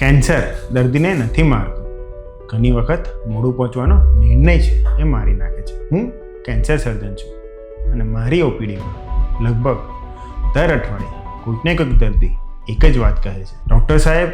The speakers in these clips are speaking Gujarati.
કેન્સર દર્દીને નથી મારતું, ઘણી વખત મોડું પહોંચવાનો નિર્ણય છે એ મારી નાખે છે. હું કેન્સર સર્જન છું અને મારી ઓપીડીમાં લગભગ દર અઠવાડિયે કોઈકને કોઈક દર્દી એક જ વાત કહે છે, ડૉક્ટર સાહેબ,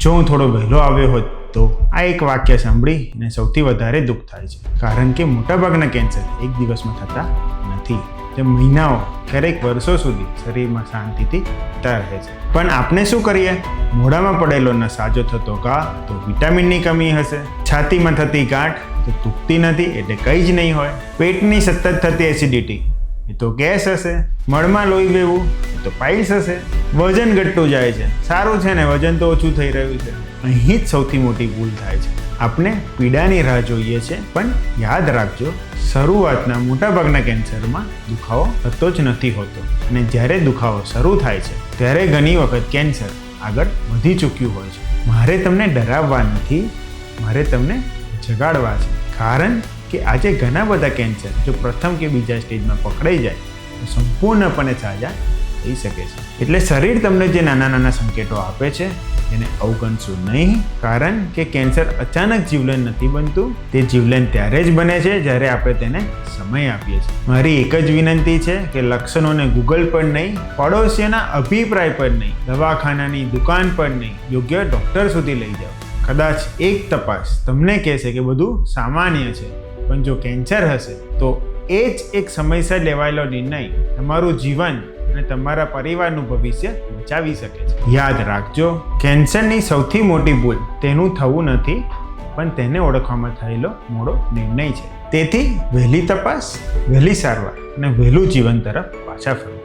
જો હું થોડો વહેલો આવ્યો હોત તો. આ એક વાક્ય સાંભળીને સૌથી વધારે દુઃખ થાય છે, કારણ કે મોટાભાગના કેન્સર એક દિવસમાં થતા નથી. તે મહિનાઓ, ક્યારેક વર્ષો સુધી શરીરમાં શાંતિથી જતા રહે છે. પણ આપણે શું કરીએ? મોઢામાં પડેલો ન સાજો થતો ઘા તો વિટામિનની કમી હશે, છાતીમાં થતી ગાંઠ તો તૂટતી નથી એટલે કંઈ જ નહીં હોય, પેટની સતત થતી એસિડિટી એ તો ગેસ હશે, મળમાં લોહી વહેવું એ તો પાઇલ્સ હશે, વજન ઘટતું જાય છે. સારું છે ને, વજન તો ઓછું થઈ રહ્યું છે. અહીં જ સૌથી મોટી ભૂલ થાય છે. આપણે પીડાની રાહ જોઈએ છે, પણ યાદ રાખજો, શરૂઆતના મોટાભાગના કેન્સરમાં દુખાવો થતો જ નથી હોતો, અને જ્યારે દુખાવો શરૂ થાય છે ત્યારે ઘણી વખત કેન્સર આગળ વધી ચૂક્યું હોય છે. મારે તમને ડરાવવા નથી, મારે તમને જગાડવા છે, કારણ કે આજે ઘણા બધા કેન્સર જો પ્રથમ કે બીજા સ્ટેજમાં પકડાઈ જાય તો સંપૂર્ણપણે સાજા થઈ શકે છે. એટલે શરીર તમને જે નાના નાના સંકેતો આપે છે એને અવગણશો નહીં, કારણ કે કેન્સર અચાનક જીવલેણ નથી બનતું. તે જીવલેણ ત્યારે જ બને છે જ્યારે આપણે તેને સમય આપીએ છીએ. મારી એક જ વિનંતી છે કે લક્ષણોને ગૂગલ પર નહીં, પડોશીઓના અભિપ્રાય પર નહીં, દવાખાનાની દુકાન પર નહીં, યોગ્ય ડૉક્ટર સુધી લઈ જાઓ. કદાચ એક તપાસ તમને કહેશે કે બધું સામાન્ય છે, પણ જો કેન્સર હશે તો એ જ એક સમયસર લેવાયેલો નિર્ણય તમારું જીવન અને તમારા પરિવારનું ભવિષ્ય બચાવી શકે છે. યાદ રાખજો, કેન્સરની સૌથી મોટી ભૂલ તેનું થવું નથી, પણ તેને ઓળખવામાં થયેલો મોડો નિર્ણય છે. તેથી વહેલી તપાસ, વહેલી સારવાર અને વહેલું જીવન તરફ પાછા ફરો.